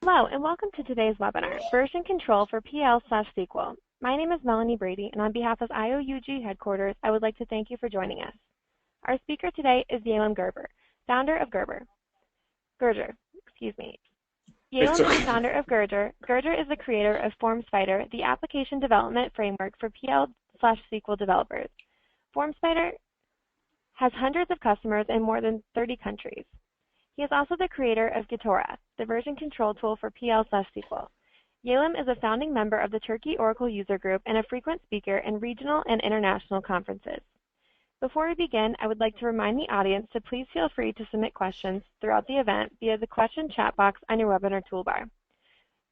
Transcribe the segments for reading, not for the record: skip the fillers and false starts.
Hello, and welcome to today's webinar, Version Control for PL/SQL. My name is Melanie Brady, and on behalf of IOUG headquarters, I would like to thank you for joining us. Our speaker today is Yalem Gerber, founder of Gerger. Yalem is the founder of Gerger. Gerger is the creator of FormSpider, the application development framework for PL/SQL developers. FormSpider has hundreds of customers in more than 30 countries. He is also the creator of Gitora, the version control tool for PL/SQL. Yalem is a founding member of the Turkey Oracle user group and a frequent speaker in regional and international conferences. Before we begin, I would like to remind the audience to please feel free to submit questions throughout the event via the question chat box on your webinar toolbar.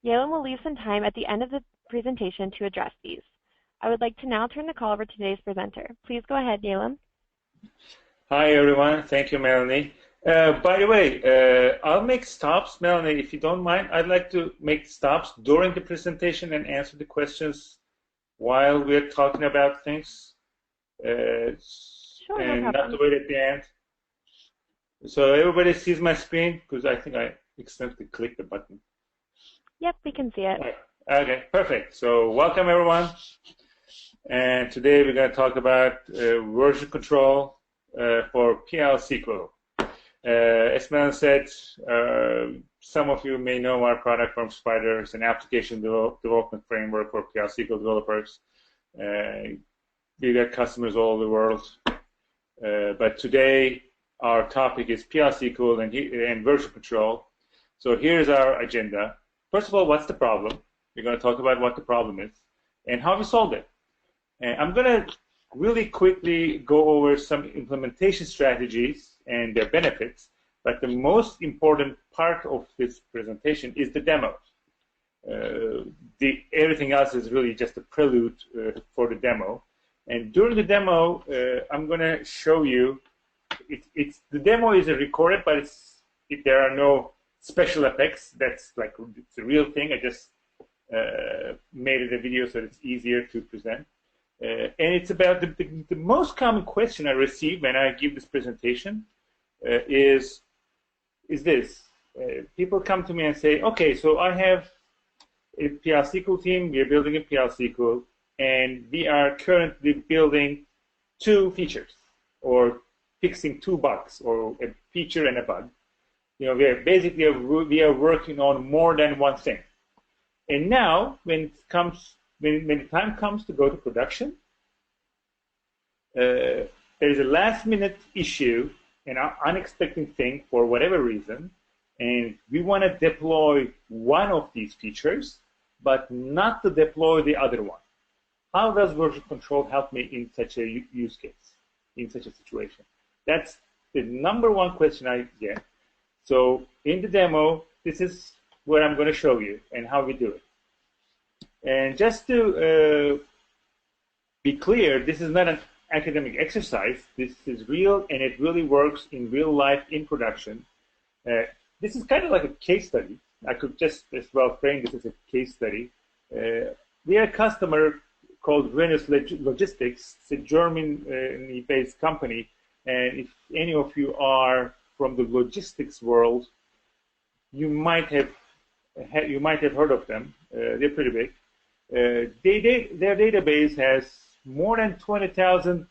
Yalem will leave some time at the end of the presentation to address these. I would like to now turn the call over to today's presenter. Please go ahead, Yalem. Hi, everyone. Thank you, Melanie. By the way, I'll make stops, Melanie, if you don't mind. I'd like to make stops during the presentation and answer the questions while we're talking about things. Sure, and no not to wait at the end. So everybody sees my screen, because I think I accidentally clicked the button. Yep, we can see it. Okay, perfect. So welcome, everyone. And today we're going to talk about version control for PL/SQL. As Melanie said, some of you may know our product FormSpider. It's an application development framework for PL/SQL developers. We got customers all over the world. But today, our topic is PL/SQL and version control. So here's our agenda. First of all, what's the problem? We're going to talk about what the problem is and how we solved it. And I'm going to really quickly go over some implementation strategies and their benefits, but the most important part of this presentation is the demo. Everything else is really just a prelude for the demo. And during the demo, I'm going to show you, the demo is recorded, but there are no special effects. That's like, it's a real thing. I just made it a video so it's easier to present. And it's about the most common question I receive when I give this presentation is this. People come to me and say, okay, so I have a PL/SQL team, we are building a PL/SQL, and we are currently building 2 features, or fixing 2 bugs, or a feature and a bug. You know, we are working on more than one thing. And now, when the time comes to go to production, there is a last-minute issue, an unexpected thing for whatever reason, and we want to deploy one of these features, but not to deploy the other one. How does version control help me in such a use case, in such a situation? That's the #1 question I get. So in the demo, this is what I'm going to show you and how we do it. And just to be clear, this is not an academic exercise. This is real, and it really works in real life in production. This is kind of like a case study. I could just as well frame this as a case study. We have a customer called Venus Logistics. It's a German-based company, and if any of you are from the logistics world, you might have heard of them. They're pretty big. Their database has more than 20,000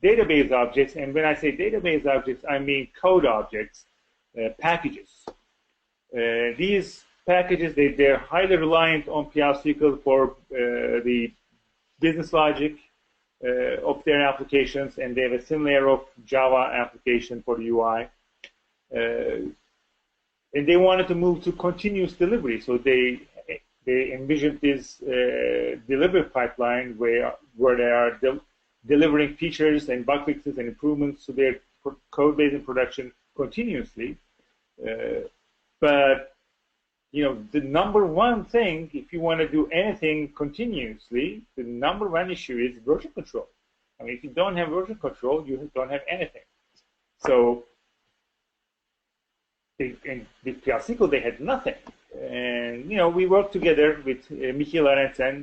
database objects, and when I say database objects, I mean code objects, packages. These packages, they're highly reliant on PL/SQL for the business logic of their applications, and they have a thin layer of Java application for the UI. And they wanted to move to continuous delivery, so they envisioned this delivery pipeline where they are delivering features and bug fixes and improvements to their code base in production continuously. But you know, the #1 thing, if you want to do anything continuously, the #1 issue is version control. I mean, if you don't have version control, you don't have anything. So, with PL/SQL, they had nothing. And, you know, we worked together with Michi Lorenzen.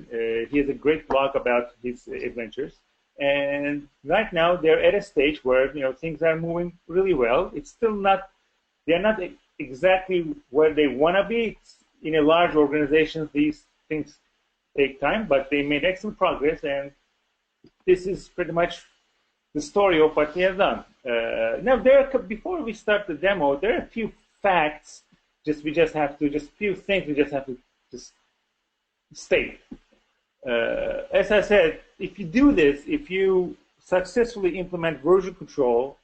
He has a great blog about his adventures. And right now, they're at a stage where, you know, things are moving really well. It's still not, they're not exactly where they want to be. in a large organization, these things take time, but they made excellent progress, and this is pretty much the story of what we have done. Now, before we start the demo, there are a few facts. Just few things we just have to just state. As I said, if you do this, if you successfully implement version control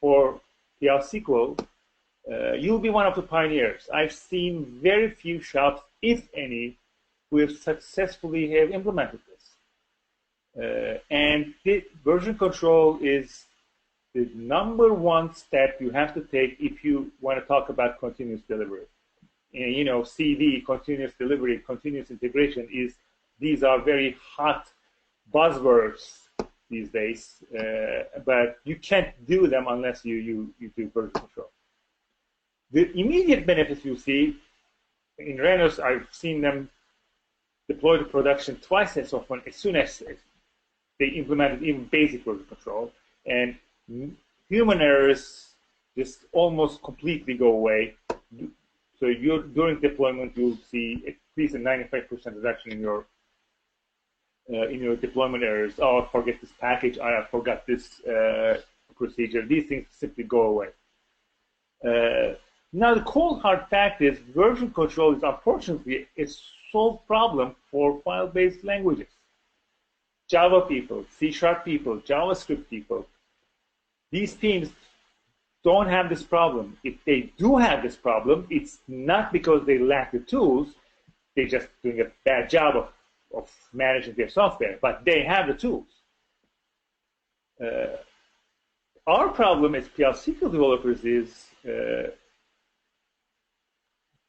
for PL SQL, you'll be one of the pioneers. I've seen very few shops, if any, who have successfully implemented this. And version control is the #1 step you have to take if you want to talk about continuous delivery. And, you know, CD, continuous delivery, continuous integration, these are very hot buzzwords these days, but you can't do them unless you do version control. The immediate benefits you see in Renos, I've seen them deploy to production twice as often as soon as they implemented even basic version control, and human errors just almost completely go away. So during deployment, you'll see at least a 95% reduction in your deployment errors. Oh, I forget this package. I forgot this procedure. These things simply go away. Now, the cold hard fact is version control is unfortunately a solved problem for file-based languages. Java people, C# people, JavaScript people, these teams don't have this problem. If they do have this problem, it's not because they lack the tools. They're just doing a bad job of managing their software, but they have the tools. Our problem as PL SQL developers is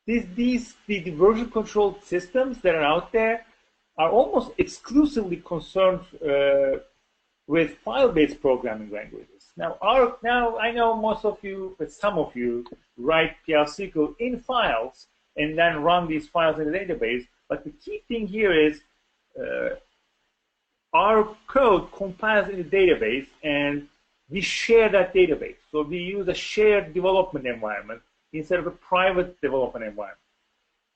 the version control systems that are out there are almost exclusively concerned with file-based programming languages. Now I know most of you, but some of you write PL SQL in files and then run these files in the database. But the key thing here is our code compiles in the database, and we share that database. So we use a shared development environment instead of a private development environment.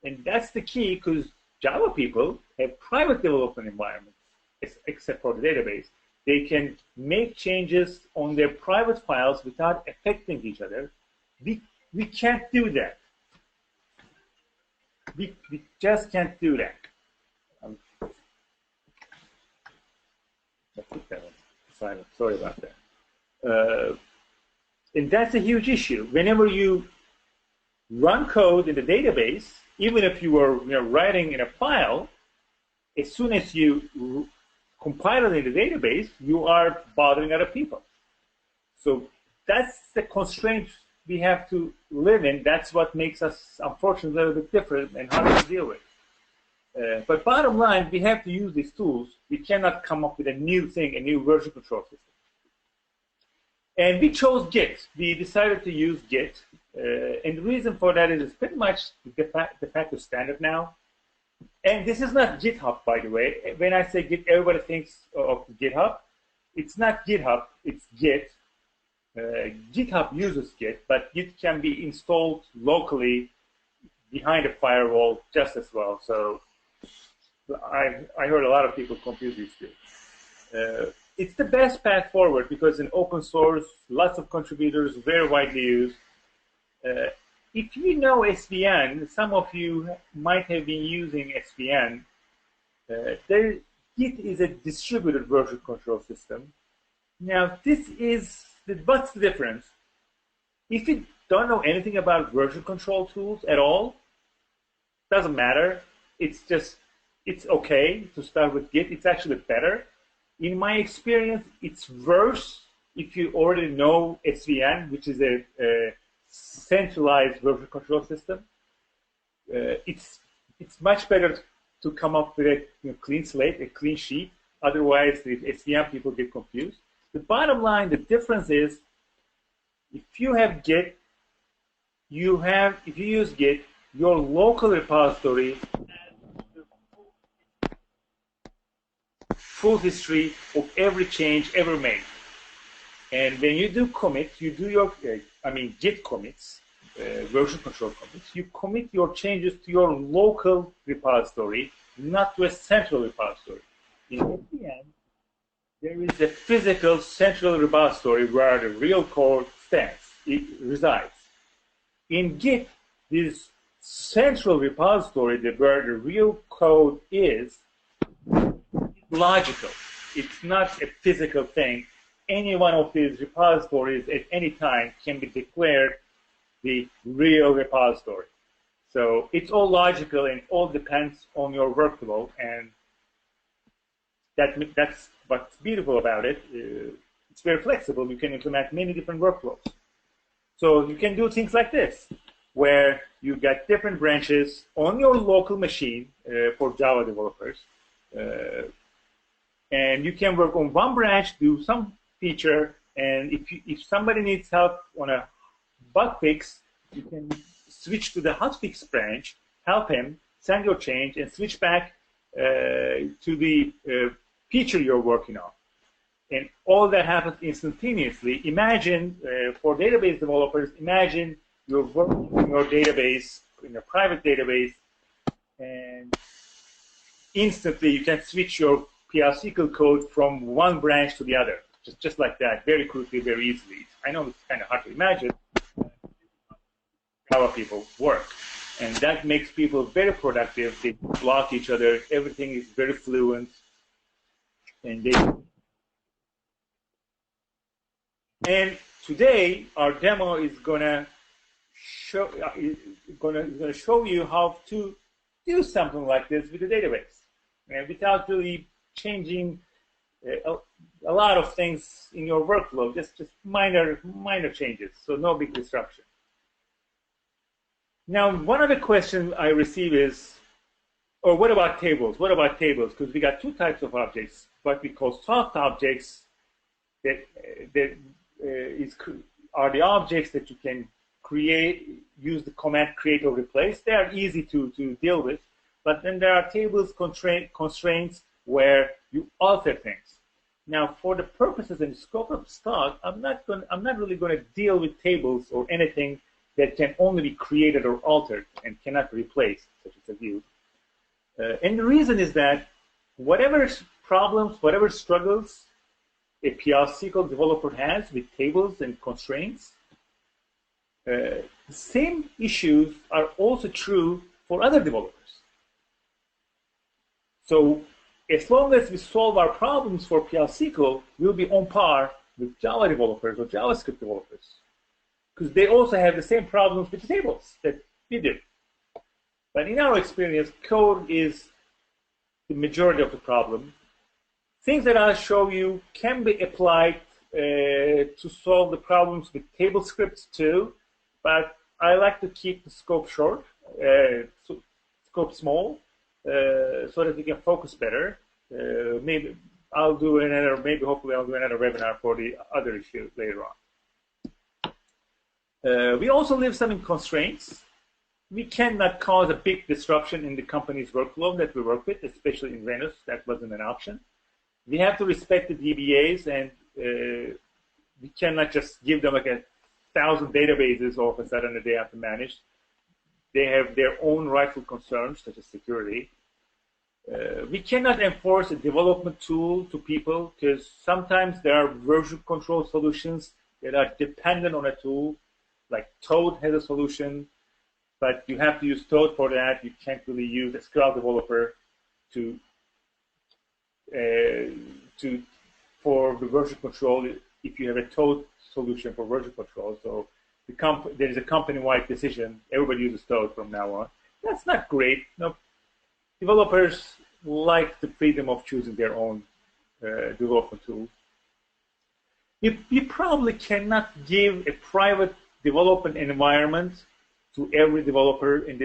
And that's the key, because Java people have private development environments, except for the database. They can make changes on their private files without affecting each other. We can't do that. We just can't do that. I put that on silent. Sorry about that. And that's a huge issue. Whenever you run code in the database, even if you are writing in a file, as soon as you compile it in the database, you are bothering other people. So that's the constraint we have to live in. That's what makes us, unfortunately, a little bit different and harder to deal with. But bottom line, we have to use these tools. We cannot come up with a new thing, a new version control system. And we chose Git. We decided to use Git. And the reason for that is it's pretty much the de facto standard now. And this is not GitHub, by the way. When I say Git, everybody thinks of GitHub. It's not GitHub, it's Git. GitHub uses Git, but Git can be installed locally behind a firewall just as well. So I heard a lot of people confuse these two. It's the best path forward because in open source, lots of contributors, very widely used. If you know SVN, some of you might have been using SVN. Git is a distributed version control system. Now, what's the difference? If you don't know anything about version control tools at all, doesn't matter. It's okay to start with Git. It's actually better. In my experience, it's worse if you already know SVN, which is a centralized version control system. It's much better to come up with a clean slate, a clean sheet. Otherwise, the SVN people get confused. The bottom line, the difference is, if you have Git, if you use Git, your local repository has the full history of every change ever made. And when you do commit, you do your, Git commits, version control commits, you commit your changes to your local repository, not to a central repository. In npm, there is a physical central repository where the real code stands, it resides. In Git, this central repository where the real code is logical. It's not a physical thing. Any one of these repositories at any time can be declared the real repository. So it's all logical and it all depends on your workflow, and that's what's beautiful about it. It's very flexible. You can implement many different workflows. So you can do things like this, where you get different branches on your local machine for Java developers. And you can work on one branch, do some feature, and if somebody needs help on a bug fix, you can switch to the hotfix branch, help him, send your change, and switch back to the feature you're working on. And all that happens instantaneously. Imagine, for database developers, imagine you're working in your database, in a private database, and instantly you can switch your PL/SQL code from one branch to the other, just like that, very quickly, very easily. I know it's kind of hard to imagine how people work. And that makes people very productive. They block each other. Everything is very fluent. And today, our demo is going to show you how to do something like this with the database, and without really changing a lot of things in your workflow, just minor changes, so no big disruption. Now, one of the questions I receive is, or what about tables? What about tables? Because we got two types of objects, what we call soft objects that are the objects that you can create, use the command create or replace. They are easy to deal with, but then there are tables constraints where you alter things. Now, for the purposes and scope of this talk, I'm not really going to deal with tables or anything that can only be created or altered and cannot be replaced, such as a view. And the reason is that whatever problems, whatever struggles a PL/SQL developer has with tables and constraints, the same issues are also true for other developers. So as long as we solve our problems for PL/SQL, we'll be on par with Java developers or JavaScript developers, because they also have the same problems with the tables that we do. But in our experience, code is the majority of the problem. Things that I'll show you can be applied to solve the problems with table scripts too, but I like to keep the scope short, scope small, so that we can focus better. Maybe I'll do another, hopefully I'll do another webinar for the other issue later on. We also live some in constraints. We cannot cause a big disruption in the company's workflow that we work with, especially in Venus. That wasn't an option. We have to respect the DBAs, and we cannot just give them like 1,000 databases all of a sudden that they have to manage. They have their own rightful concerns, such as security. We cannot enforce a development tool to people, because sometimes there are version control solutions that are dependent on a tool, like Toad has a solution, but you have to use Toad for that. You can't really use a SQL developer for the version control if you have a Toad solution for version control. So there is a company-wide decision. Everybody uses Toad from now on. That's not great. No, developers like the freedom of choosing their own development tools. You probably cannot give a private development environment to every developer in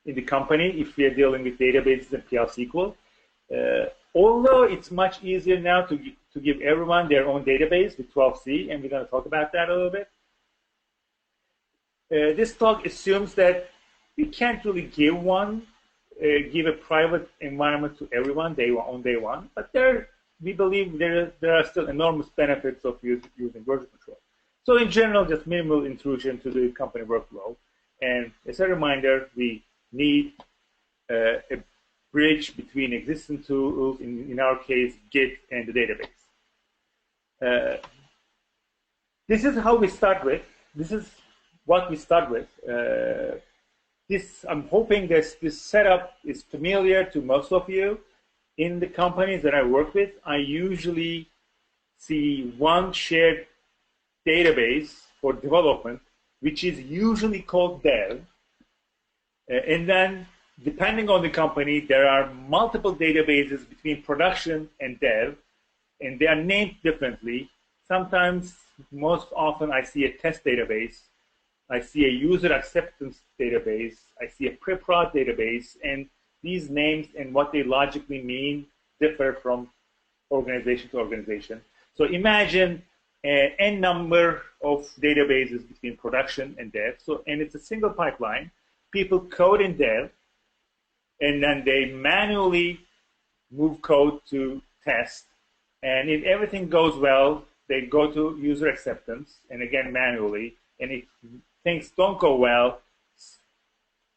the company if we are dealing with databases and PL/SQL. Although it's much easier now to give everyone their own database with 12c, and we're going to talk about that a little bit. This talk assumes that we can't really give a private environment to everyone on day one, but we believe there are still enormous benefits of using version control. So in general, just minimal intrusion to the company workflow. And as a reminder, we need a bridge between existing tools, in our case, Git and the database. This is how we start with. This is what we start with. I'm hoping that this setup is familiar to most of you. In the companies that I work with, I usually see one shared database for development, which is usually called dev. And then, depending on the company, there are multiple databases between production and dev, and they are named differently. Sometimes, most often, I see a test database, I see a user acceptance database, I see a pre-prod database, and these names and what they logically mean differ from organization to organization. So imagine n number of databases between production and dev. And it's a single pipeline. People code in dev, and then they manually move code to test. And if everything goes well, they go to user acceptance, and again manually. And if things don't go well,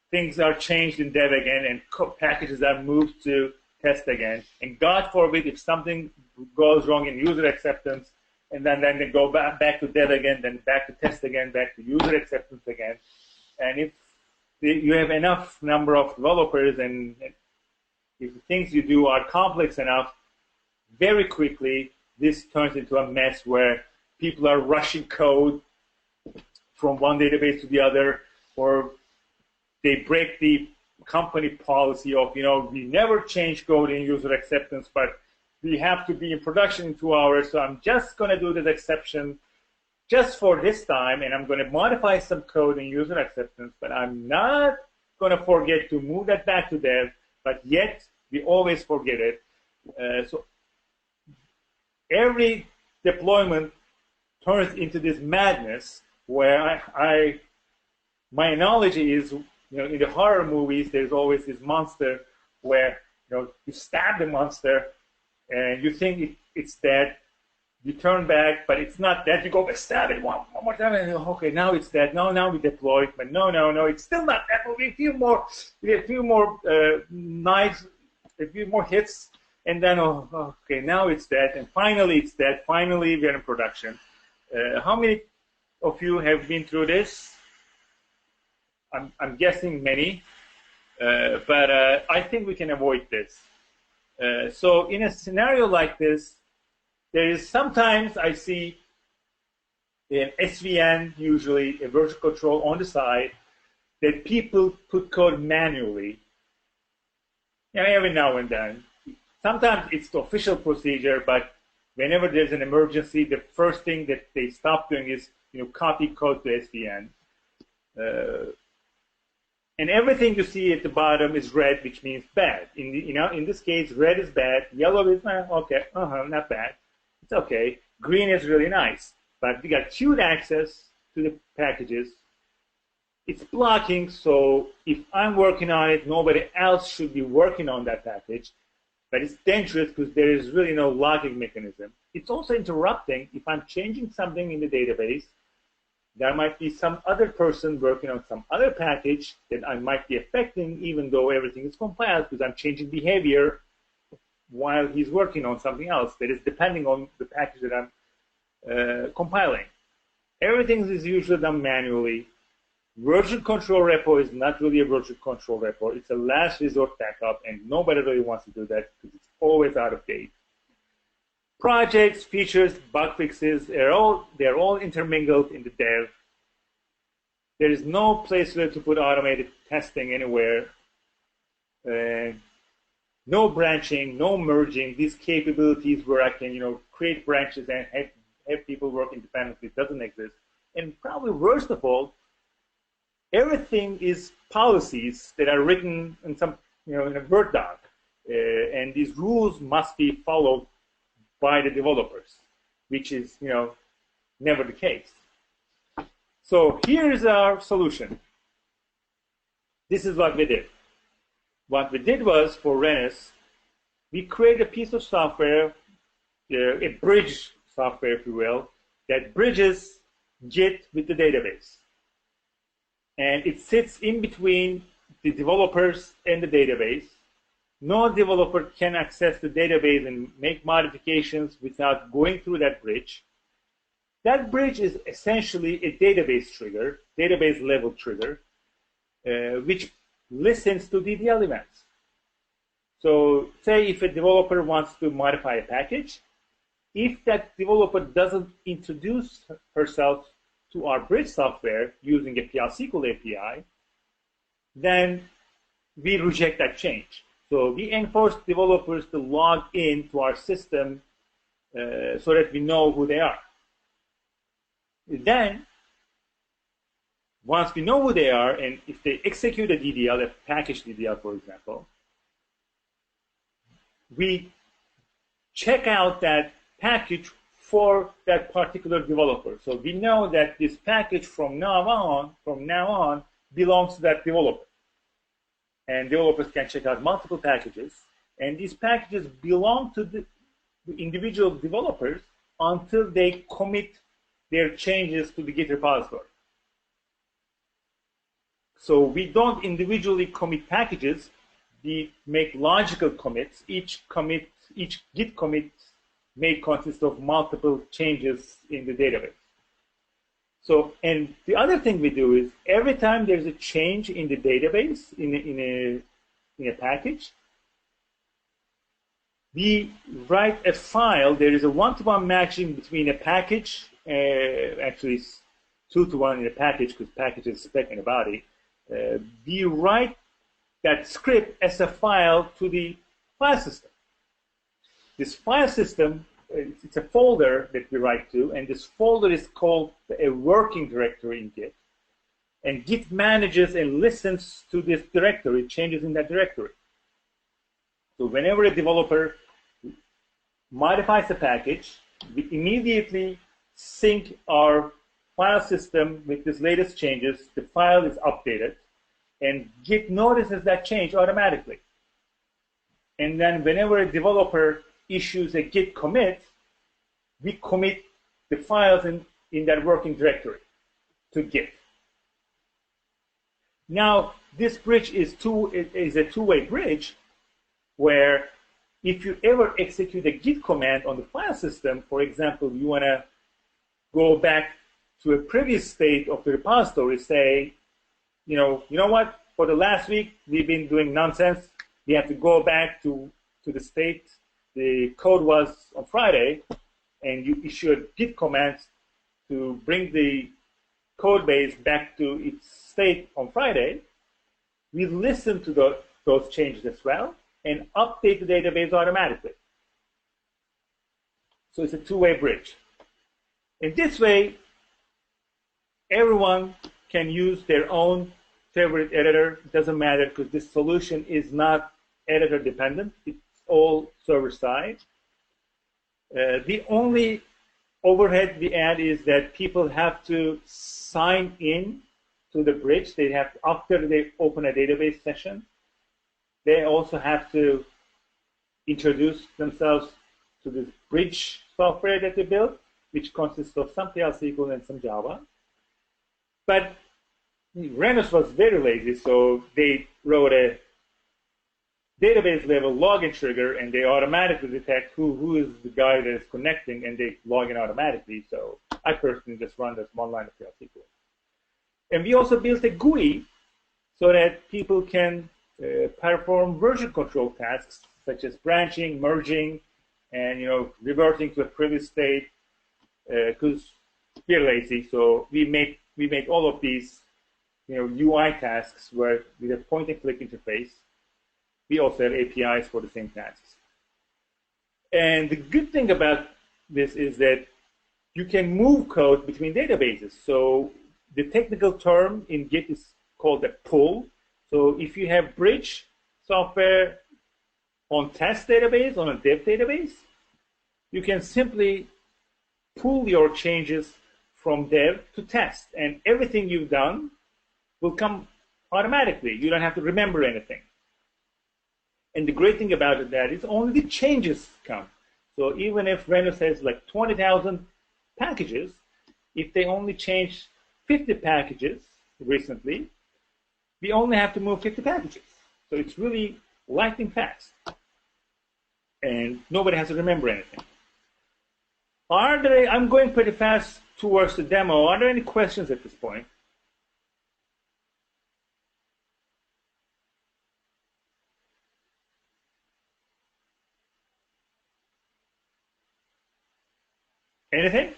things are changed in dev again, and packages are moved to test again. And God forbid, if something goes wrong in user acceptance, and then they go back to dev again, then back to test again, back to user acceptance again. And if you have enough number of developers, and if the things you do are complex enough, very quickly this turns into a mess where people are rushing code from one database to the other, or they break the company policy of, we never change code in user acceptance, but we have to be in production in 2 hours, so I'm just going to do this exception just for this time, and I'm going to modify some code in user acceptance, but I'm not going to forget to move that back to dev, but yet we always forget it. So every deployment turns into this madness where my analogy is, in the horror movies, there's always this monster where, you stab the monster and you think it's dead. You turn back, but it's not dead. You go, stab it one more time, and okay, now it's dead. Now we deploy it, but no, it's still not dead. We a few more knives, a few more hits, and then okay, now it's dead, and finally it's dead. Finally, we're in production. How many of you have been through this? I'm guessing many, but I think we can avoid this. So in a scenario like this, there is sometimes I see an SVN, usually a version control on the side, that people put code manually. Every now and then. Sometimes it's the official procedure, but whenever there's an emergency, the first thing that they stop doing is copy code to SVN. And everything you see at the bottom is red, which means bad. In this case, red is bad, yellow is okay, not bad. It's okay. Green is really nice, but we got queued access to the packages. It's blocking, so if I'm working on it, nobody else should be working on that package. But it's dangerous because there is really no logging mechanism. It's also interrupting. If I'm changing something in the database, there might be some other person working on some other package that I might be affecting, even though everything is compiled, because I'm changing behavior while he's working on something else that is depending on the package that I'm compiling. Everything is usually done manually. Version control repo is not really a version control repo. It's a last resort backup, and nobody really wants to do that because it's always out of date. Projects, features, bug fixes, they're all intermingled in the dev. There is no place to put automated testing anywhere. No branching, no merging. These capabilities where I can, create branches and have people work independently doesn't exist. And probably worst of all, everything is policies that are written in some, in a Word doc, and these rules must be followed by the developers, which is, never the case. So here is our solution. This is what we did. What we did was, for Renus, we created a piece of software, a bridge software, if you will, that bridges Git with the database. And it sits in between the developers and the database. No developer can access the database and make modifications without going through that bridge. That bridge is essentially a database trigger, database level trigger, which listens to DDL events. So say if a developer wants to modify a package, if that developer doesn't introduce herself to our bridge software using a PL SQL API, then we reject that change. So we enforce developers to log in to our system so that we know who they are. Then, once we know who they are, and if they execute a DDL, a package DDL, for example, we check out that package for that particular developer. So we know that this package from now on belongs to that developer. And developers can check out multiple packages. And these packages belong to the individual developers until they commit their changes to the Git repository. So we don't individually commit packages. We make logical commits. Each Git commit may consist of multiple changes in the database. So, and the other thing we do is every time there's a change in the database, in a package, we write a file. There is a one-to-one matching between a package, actually it's 2-to-1 in a package because package is spec in a body. We write that script as a file to the file system. This file system, it's a folder that we write to, and this folder is called a working directory in Git. And Git manages and listens to this directory, changes in that directory. So whenever a developer modifies a package, we immediately sync our file system with this latest changes. The file is updated, and Git notices that change automatically. And then whenever a developer issues a Git commit, we commit the files in that working directory to Git. Now, this bridge is a two-way bridge where if you ever execute a Git command on the file system, for example, you want to go back to a previous state of the repository, say, you know what, for the last week, we've been doing nonsense. We have to go back to the state the code was on Friday, and you issue a Git command to bring the code base back to its state on Friday. We listen to those changes as well and update the database automatically. So it's a two-way bridge. In this way, everyone can use their own favorite editor. It doesn't matter because this solution is not editor dependent. It's all server side. The only overhead we add is that people have to sign in to the bridge. They have to, after they open a database session, they also have to introduce themselves to this bridge software that they built, which consists of some PL SQL and some Java. But Renus was very lazy, so they wrote a database level login trigger, and they automatically detect who is the guy that is connecting, and they log in automatically. So I personally just run this one line of PL SQL. And we also built a GUI so that people can perform version control tasks such as branching, merging, and reverting to a previous state. Because we're lazy, so we made all of these UI tasks where with a point-and-click interface. We also have APIs for the same tasks. And the good thing about this is that you can move code between databases. So the technical term in Git is called a pull. So if you have bridge software on test database, on a dev database, you can simply pull your changes from dev to test. And everything you've done will come automatically. You don't have to remember anything. And the great thing about it that is only the changes come. So even if Renus has like 20,000 packages, if they only changed 50 packages recently, we only have to move 50 packages. So it's really lightning fast. And nobody has to remember anything. I'm going pretty fast towards the demo. Are there any questions at this point? Anything?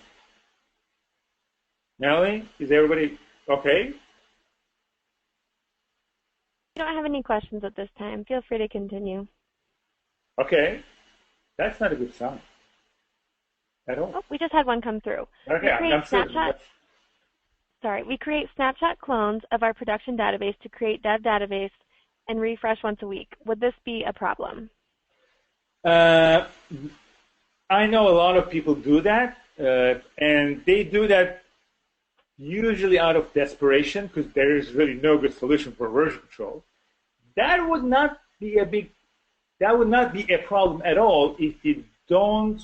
Melanie, is everybody okay? We don't have any questions at this time. Feel free to continue. Okay. That's not a good sign at all. Oh, we just had one come through. Okay, We create snapshot clones of our production database to create dev database and refresh once a week. Would this be a problem? I know a lot of people do that, and they do that usually out of desperation because there is really no good solution for version control. That would not be a problem at all if you don't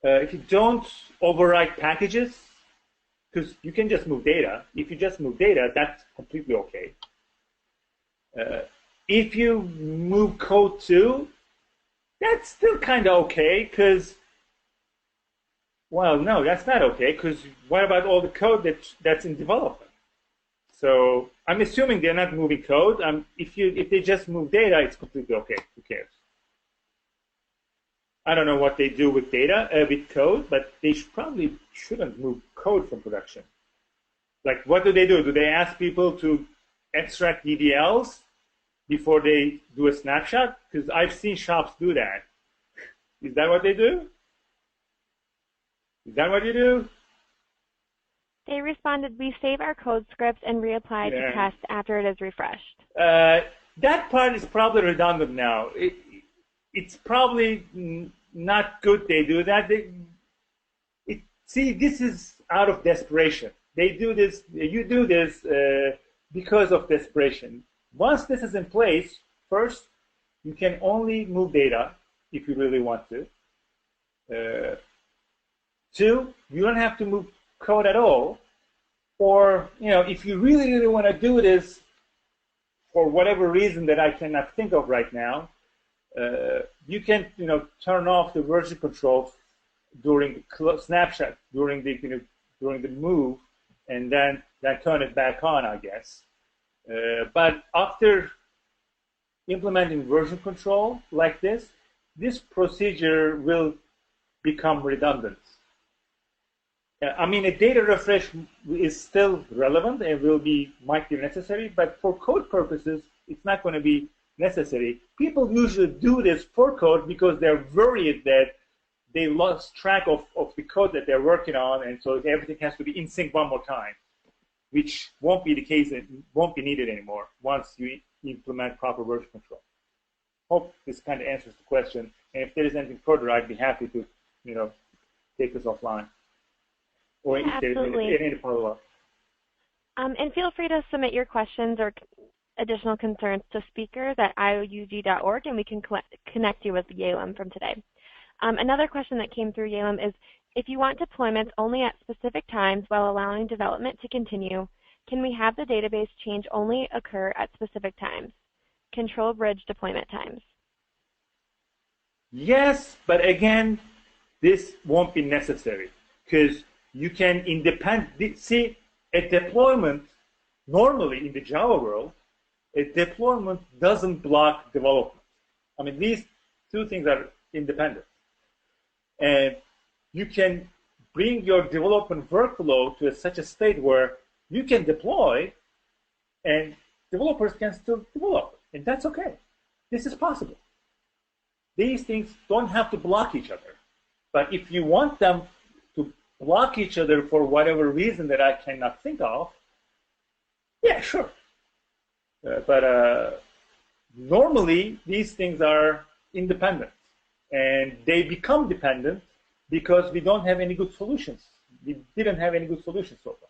overwrite packages, because you can just move data. If you just move data, that's completely okay. If you move code too, that's still kind of okay, because, well, no, that's not okay, because what about all the code that's in development? So I'm assuming they're not moving code. If they just move data, it's completely okay. Who cares? I don't know what they do with data, with code, but they probably shouldn't move code from production. Like, what do? Do they ask people to extract DDLs before they do a snapshot? Because I've seen shops do that. Is that what they do? Is that what you do? They responded, we save our code scripts and reapply to test after it is refreshed. That part is probably redundant now. It's probably not good they do that. See, this is out of desperation. They do this, you do this because of desperation. Once this is in place, first, you can only move data if you really want to. Two, you don't have to move code at all. Or, if you really, really want to do this for whatever reason that I cannot think of right now, you can, turn off the version control during the snapshot, during the move, and then turn it back on, I guess. But after implementing version control like this procedure will become redundant. I mean, a data refresh is still relevant and might be necessary, but for code purposes, it's not going to be necessary. People usually do this for code because they're worried that they lost track of the code that they're working on, and so everything has to be in sync one more time, which won't be the case and won't be needed anymore once you implement proper version control. Hope this kind of answers the question. And if there is anything further, I'd be happy to, take this offline. Or if there's any follow-up. And feel free to submit your questions or additional concerns to speakers@ioug.org, and we can connect you with Yalem from today. Another question that came through, Yalem, is if you want deployments only at specific times while allowing development to continue, can we have the database change only occur at specific times? Control bridge deployment times. Yes, but again, this won't be necessary because you can see a deployment. Normally in the Java world, a deployment doesn't block development. I mean, these two things are independent. And you can bring your development workflow to such a state where you can deploy and developers can still develop. And that's okay. This is possible. These things don't have to block each other. But if you want them to block each other for whatever reason that I cannot think of, yeah, sure. But normally, these things are independent. And they become dependent because we don't have any good solutions. We didn't have any good solutions so far.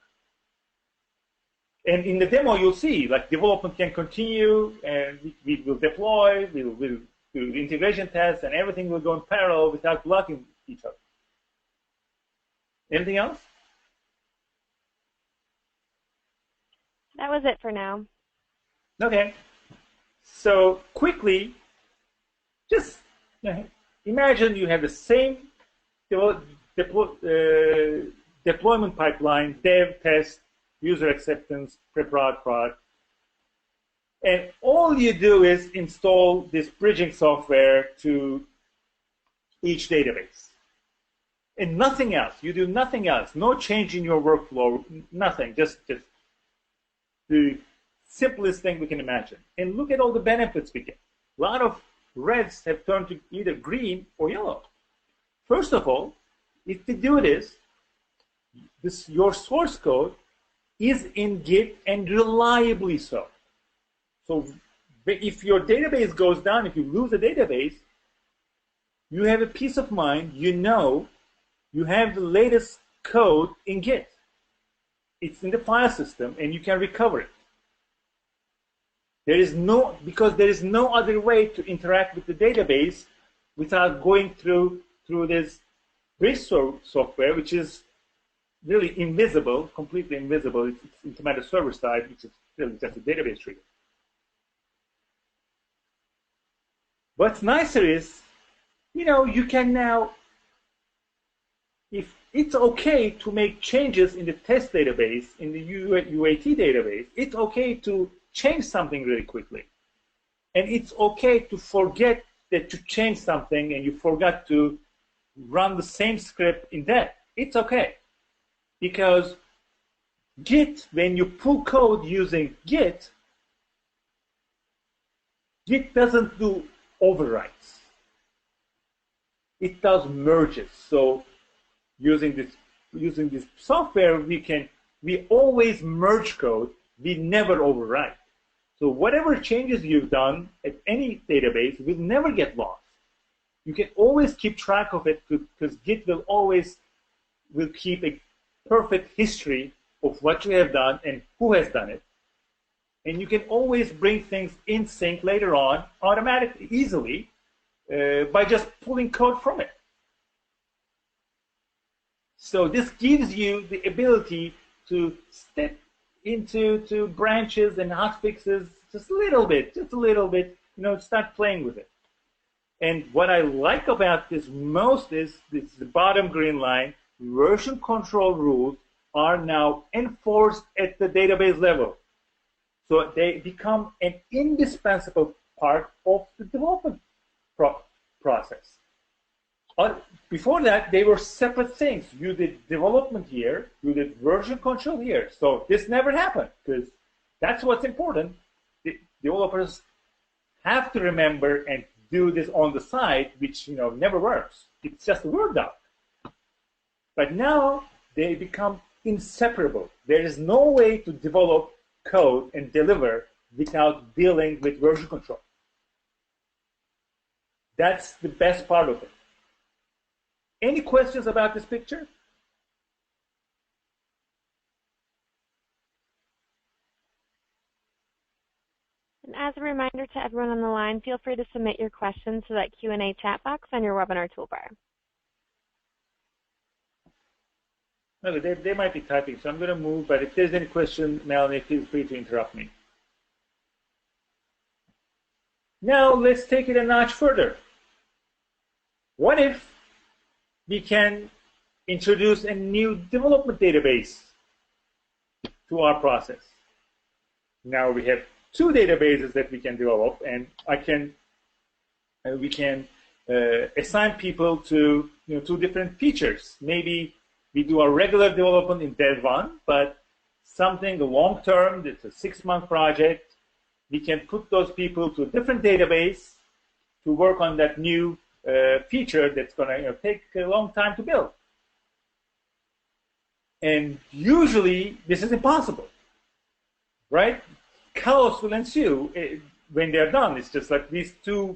And in the demo, you'll see, like, development can continue, and we will deploy, we'll do integration tests, and everything will go in parallel without blocking each other. Anything else? That was it for now. Okay. So quickly, just imagine you have the same deployment pipeline, dev, test, user acceptance, pre-prod, prod. And all you do is install this bridging software to each database. And nothing else. You do nothing else. No change in your workflow, nothing. Just the simplest thing we can imagine. And look at all the benefits we get. A lot of reds have turned to either green or yellow. First of all, if you do this, your source code is in Git and reliably so. So if your database goes down, if you lose a database, you have a peace of mind. You know you have the latest code in Git. It's in the file system, and you can recover it. Because there is no other way to interact with the database without going through this bridge software, which is really invisible, completely invisible. It's implemented server side, which is really just a database trigger. What's nicer is, you can now, if it's okay to make changes in the test database, in the UAT database, it's okay to change something really quickly. And it's okay to forget that you changed something and you forgot to run the same script in that. It's okay. Because Git, when you pull code using Git doesn't do overwrites. It does merges. So using this software, we always merge code. We never overwrite. So whatever changes you've done at any database will never get lost. You can always keep track of it because Git will keep a perfect history of what you have done and who has done it. And you can always bring things in sync later on automatically, easily, by just pulling code from it. So this gives you the ability to step into branches and hotfixes just a little bit, start playing with it. And what I like about this most is the bottom green line, version control rules are now enforced at the database level. So they become an indispensable part of the development process. Before that, they were separate things. You did development here, you did version control here. So this never happened because that's what's important. The developers have to remember and do this on the side, which never works. It's just a Word doc. But now they become inseparable. There is no way to develop code and deliver without dealing with version control. That's the best part of it. Any questions about this picture? And as a reminder to everyone on the line, feel free to submit your questions to that Q&A chat box on your webinar toolbar. Okay, they might be typing, so I'm going to move, but if there's any question, Melanie, feel free to interrupt me. Now let's take it a notch further. What if we can introduce a new development database to our process? Now we have two databases that we can develop, and we can assign people to two different features. Maybe we do our regular development in Dev 1, but something long-term, that's a 6-month project, we can put those people to a different database to work on that new feature that's going to take a long time to build. And usually, this is impossible, right? Chaos will ensue when they're done. It's just like these two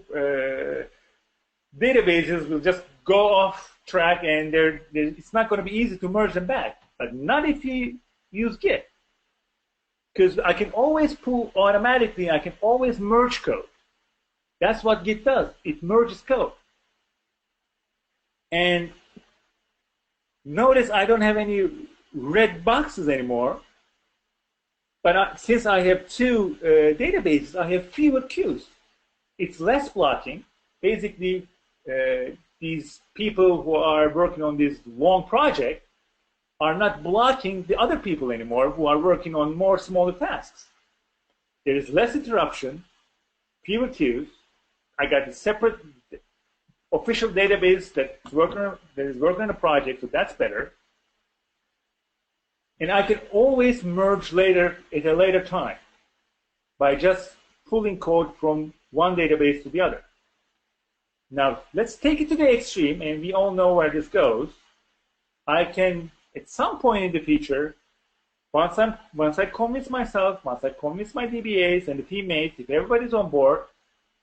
databases will just go off track, and it's not going to be easy to merge them back. But not if you use Git, because I can always pull automatically. I can always merge code. That's what Git does. It merges code. And Notice I don't have any red boxes anymore. But since I have two databases, I have fewer queues. It's less blocking. Basically, these people who are working on this long project are not blocking the other people anymore who are working on more smaller tasks. There is less interruption, fewer queues. I got a separate official database that is working on a project, so that's better. And I can always merge later at a later time by just pulling code from one database to the other. Now, let's take it to the extreme, and we all know where this goes. I can, at some point in the future, once I convince myself, once I convince my DBAs and the teammates, if everybody's on board,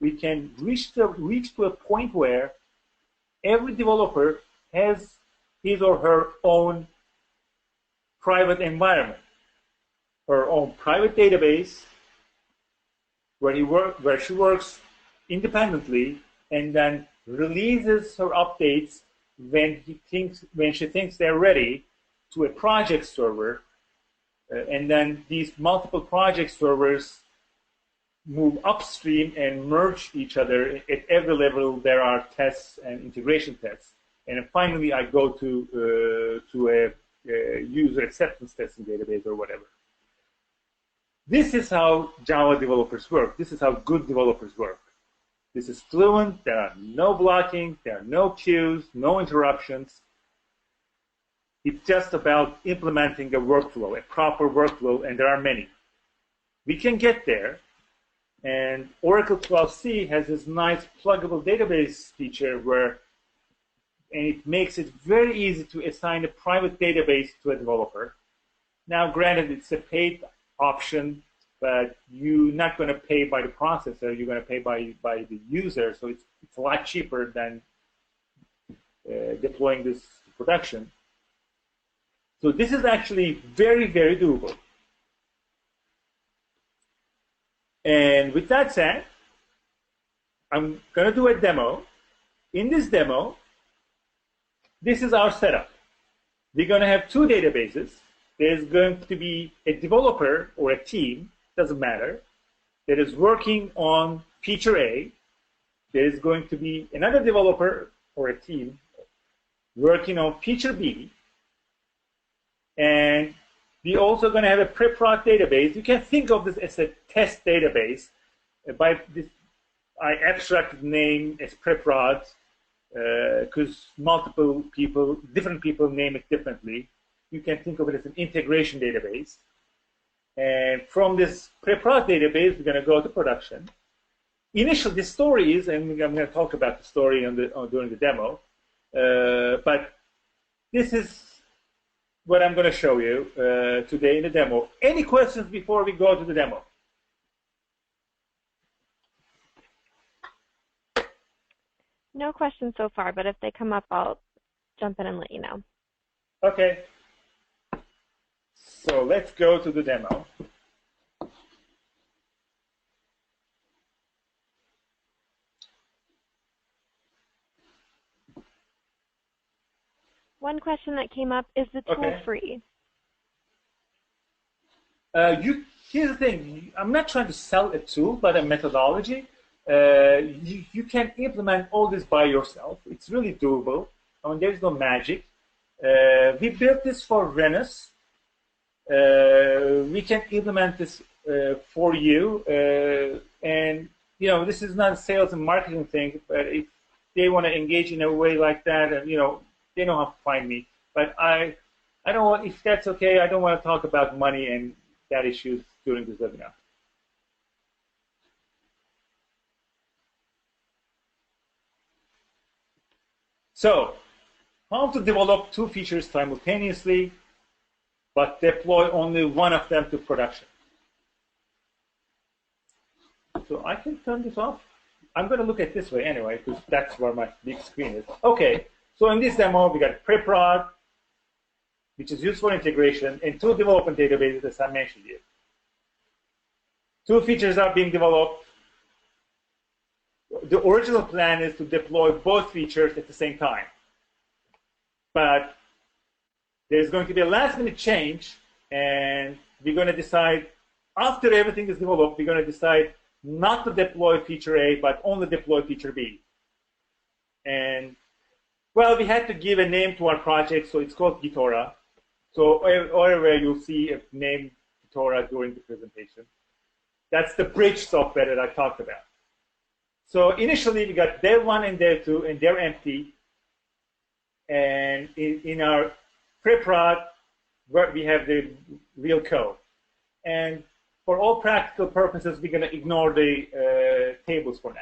we can reach to a point where every developer has his or her own private environment, her own private database, where she works independently, and then releases her updates when she thinks they're ready to a project server, and then these multiple project servers move upstream and merge each other. At every level, there are tests and integration tests, and then finally, I go to a user acceptance testing database or whatever. This is how Java developers work. This is how good developers work. This is fluent. There are no blocking. There are no queues, no interruptions. It's just about implementing a workflow, a proper workflow, and there are many. We can get there, and Oracle 12c has this nice pluggable database feature and it makes it very easy to assign a private database to a developer. Now, granted, it's a paid option, but you're not going to pay by the processor. You're going to pay by the user, so it's a lot cheaper than deploying this to production. So this is actually very, very doable. And with that said, I'm going to do a demo. In this demo, this is our setup. We're going to have two databases. There's going to be a developer or a team, doesn't matter, that is working on feature A. There's going to be another developer or a team working on feature B. And we're also going to have a pre-prod database. You can think of this as a test database. By this, I abstracted the name as pre-prod because different people name it differently. You can think of it as an integration database. And from this pre-prod database, we're going to go to production. Initially, the story is, and I'm going to talk about the story during the demo, but this is what I'm going to show you today in the demo. Any questions before we go to the demo? No questions so far, but if they come up, I'll jump in and let you know. Okay. So let's go to the demo. One question that came up, is the tool free? Here's the thing. I'm not trying to sell a tool, but a methodology. You can implement all this by yourself. It's really doable. I mean, there's no magic. We built this for Renus. We can implement this for you. And, you know, this is not a sales and marketing thing, but if they want to engage in a way like that, and, you know, they know how to find me. But I don't want, if that's okay, I don't want to talk about money and that issues during this webinar. So, how to develop two features simultaneously, but deploy only one of them to production. So I can turn this off. I'm going to look at this way anyway, because that's where my big screen is. Okay, so in this demo, we got pre-prod, which is used for integration, and two development databases, as I mentioned here. Two features are being developed. The original plan is to deploy both features at the same time. But there's going to be a last-minute change, and we're going to decide, after everything is developed, we're going to decide not to deploy feature A, but only deploy feature B. And, well, we had to give a name to our project, so it's called Gitora. So everywhere you'll see a name Gitora during the presentation. That's the bridge software that I talked about. So initially, we got dev 1 and dev 2, and they're empty. And in our pre-prod, we have the real code. And for all practical purposes, we're going to ignore the tables for now.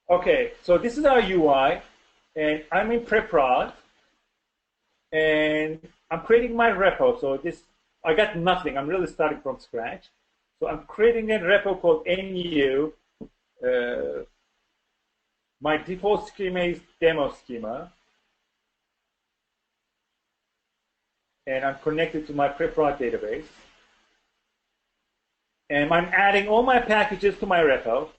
Okay, so this is our UI, and I'm in pre-prod, and I'm creating my repo. So I got nothing. I'm really starting from scratch. So I'm creating a repo called NU. My default schema is demo schema. And I'm connected to my pre-prod database. And I'm adding all my packages to my repo.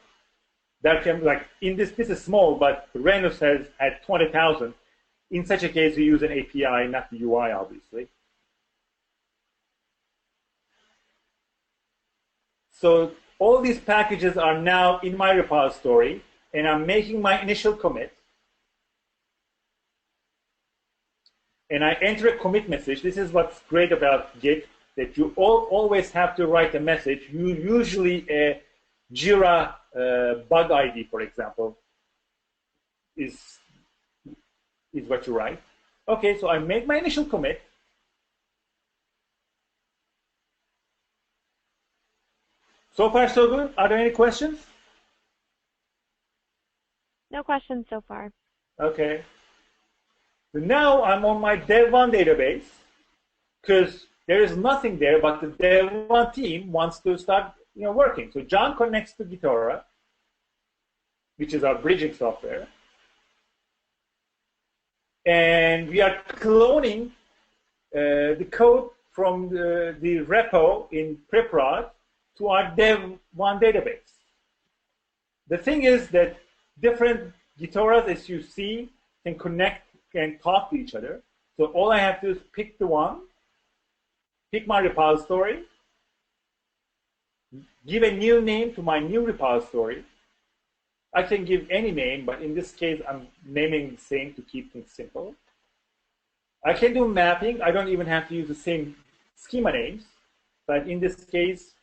That can, like, in this is small, but Renus has had 20,000. In such a case, we use an API, not the UI, obviously. So all these packages are now in my repository, and I'm making my initial commit. And I enter a commit message. This is what's great about Git, that you always have to write a message. Usually a Jira bug ID, for example, is what you write. Okay, so I make my initial commit. So far, so good. Are there any questions? No questions so far. Okay. So now I'm on my dev1 database because there is nothing there, but the dev1 team wants to start working. So John connects to Gitora, which is our bridging software. And we are cloning the code from the repo in preprod to our dev1 database. The thing is that different Gitoras, as you see, can connect, can talk to each other. So all I have to do is pick the one, pick my repository, give a new name to my new repository. I can give any name, but in this case, I'm naming the same to keep things simple. I can do mapping. I don't even have to use the same schema names. But in this case,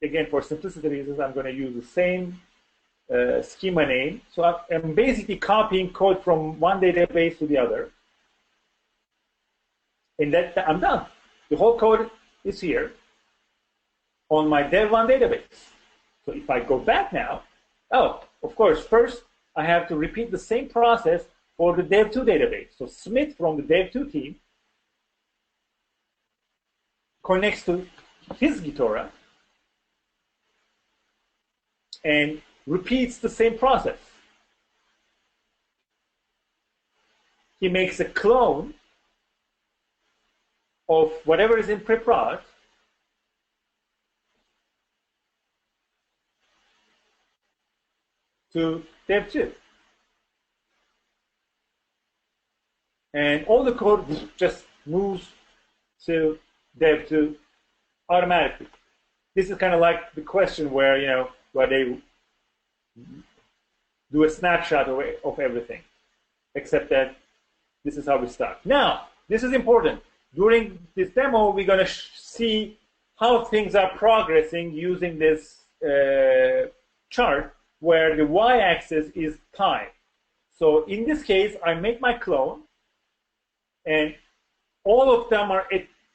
again, for simplicity reasons, I'm going to use the same schema name. So I'm basically copying code from one database to the other. And that I'm done. The whole code is here on my dev1 database. So if I go back now, of course, first I have to repeat the same process for the dev2 database. So Smith from the dev2 team connects to his Gitora and repeats the same process. He makes a clone of whatever is in preprod to dev2. And all the code just moves to dev2 automatically. This is kind of like the question where, where they do a snapshot of everything, except that this is how we start. Now, this is important. During this demo, we're going to see how things are progressing using this chart where the y-axis is time. So in this case, I make my clone, and all of them are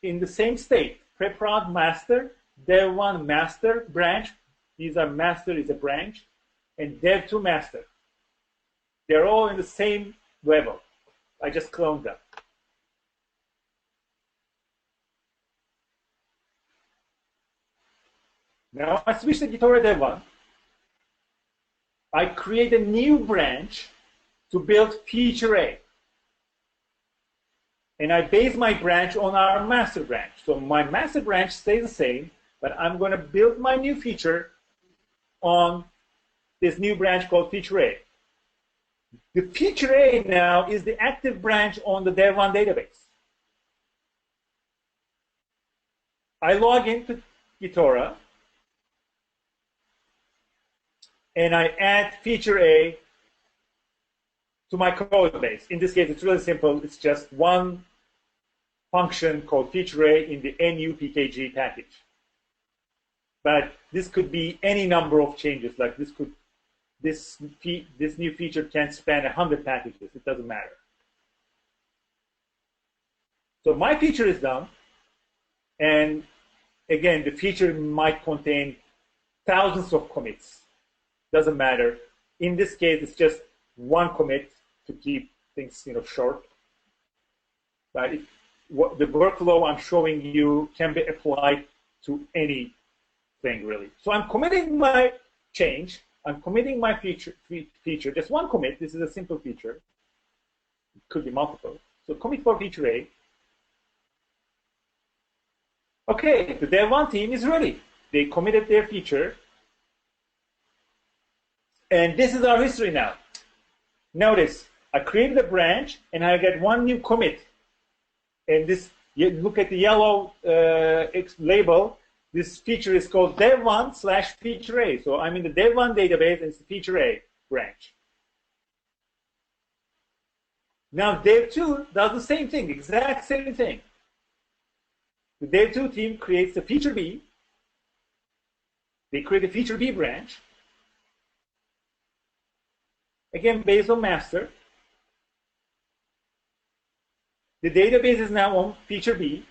in the same state. Preprod master, dev1 master branch. These are master is a branch, and dev2 master. They're all in the same level. I just cloned them. Now I switch to Gitora dev1. I create a new branch to build feature A. And I base my branch on our master branch. So my master branch stays the same, but I'm going to build my new feature on this new branch called feature A. The feature A now is the active branch on the dev1 database. I log into Gitora, and I add feature A to my code base. In this case, it's really simple. It's just one function called feature A in the NUPKG package. But this could be any number of changes. Like this new feature can span 100 packages. It doesn't matter. So my feature is done, and again, the feature might contain thousands of commits. Doesn't matter. In this case, it's just one commit to keep things short. But the workflow I'm showing you can be applied to anything really. So I'm committing my change. I'm committing my feature. Just one commit. This is a simple feature. It could be multiple. So commit for feature A. Okay, the dev1 team is ready. They committed their feature. And this is our history now. Notice, I created a branch, and I get one new commit. And this, you look at the yellow label. This feature is called dev1/feature A. So I'm in the dev1 database, and it's the feature A branch. Now dev2 does the same thing, exact same thing. The dev2 team creates the feature B. They create a feature B branch. Again, based on master. The database is now on feature B.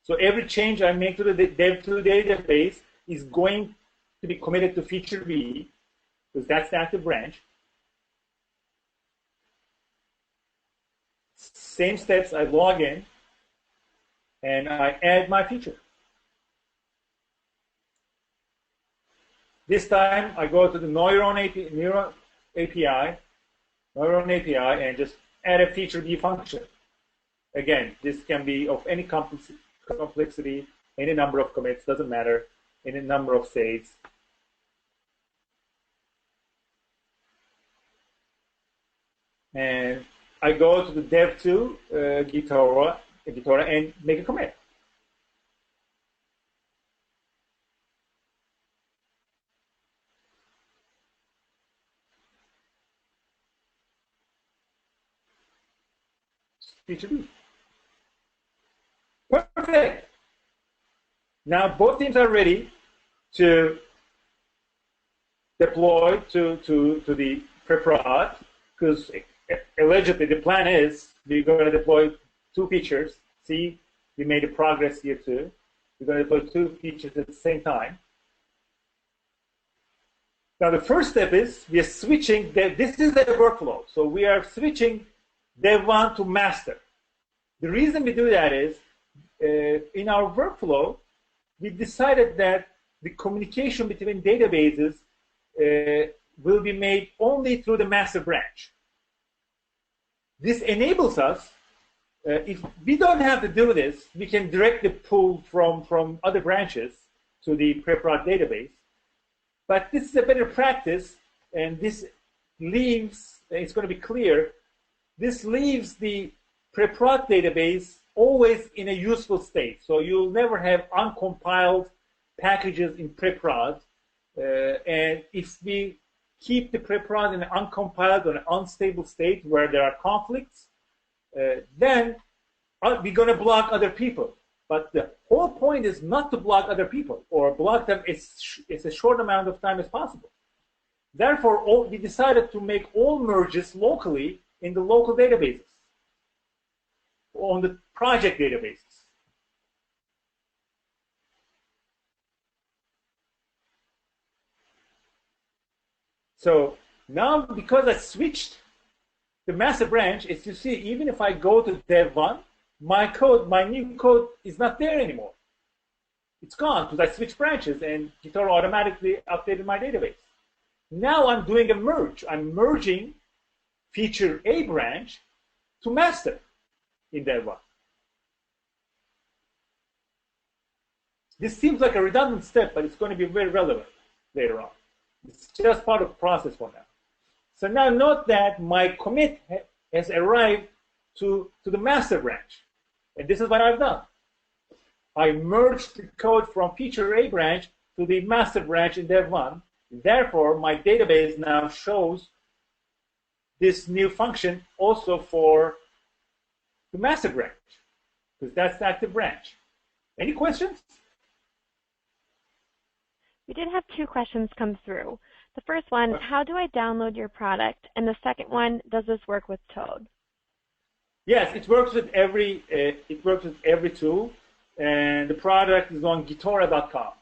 So every change I make to the dev2 database is going to be committed to feature B, because that's the active branch. Same steps, I log in, and I add my feature. This time, I go to the Neuron API, and just add a feature B function. Again, this can be of any complexity, any number of commits, doesn't matter, any number of states. And I go to the dev2 Gitora and make a commit. Feature B. Perfect. Now both teams are ready to deploy to the pre-prod, because allegedly the plan is we're going to deploy two features. See, we made a progress here too. We're going to deploy two features at the same time. Now the first step is we are switching. This is the workflow. So we are switching dev1 to master. The reason we do that is in our workflow, we decided that the communication between databases will be made only through the master branch. This enables us, if we don't have to do this, we can direct the pull from other branches to the pre-prod database. But this is a better practice, and this leaves, it's going to be clear, this leaves the pre-prod database always in a useful state. So you'll never have uncompiled packages in pre-prod. And if we keep the pre-prod in an uncompiled or an unstable state where there are conflicts, then we're going to block other people. But the whole point is not to block other people or block them as a short amount of time as possible. Therefore, we decided to make all merges locally in the local databases, on the project databases. So now, because I switched the master branch, as you see, even if I go to dev1, my new code is not there anymore. It's gone because I switched branches and Gitora automatically updated my database. Now I'm doing a merge. I'm merging feature A branch to master in dev1. This seems like a redundant step, but it's going to be very relevant later on. It's just part of the process for now. So now note that my commit has arrived to the master branch. And this is what I've done. I merged the code from feature A branch to the master branch in dev1. Therefore, my database now shows this new function also for the master branch, because that's the active branch. Any questions? We did have two questions come through. The first one, how do I download your product? And the second one, does this work with Toad? Yes, it works with every tool, and the product is on Gitora.com.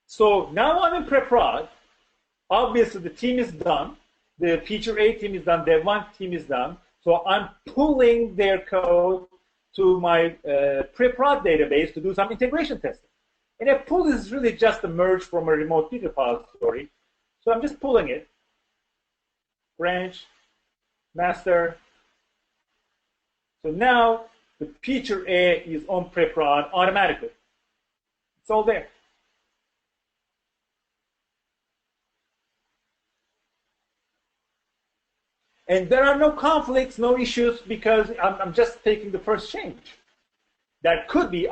So now I'm in pre-prod. Obviously, the team is done. The feature A team is done. Dev1 team is done. So I'm pulling their code to my pre-prod database to do some integration testing. And a pull is really just a merge from a remote feature repository. So I'm just pulling it. Branch, master. So now the feature A is on pre-prod automatically. It's all there. And there are no conflicts, no issues, because I'm just taking the first change. That could be,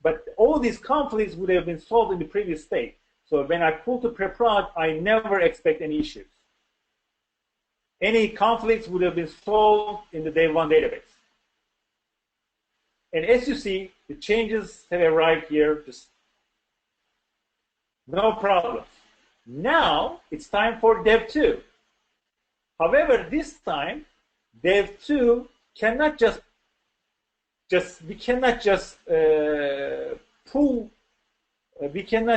but all these conflicts would have been solved in the previous state. So when I pull to pre-prod, I never expect any issues. Any conflicts would have been solved in the Dev1 database. And as you see, the changes have arrived here, just no problems. Now it's time for Dev2. However, this time, Dev2 cannot we cannot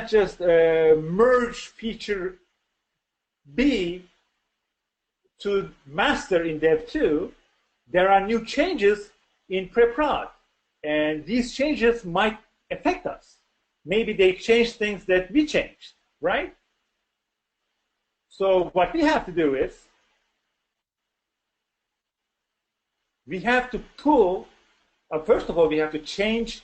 just merge feature B to master in Dev2. There are new changes in pre-prod, and these changes might affect us. Maybe they change things that we changed, right? So what we have to do is, we have to pull, first of all, we have to change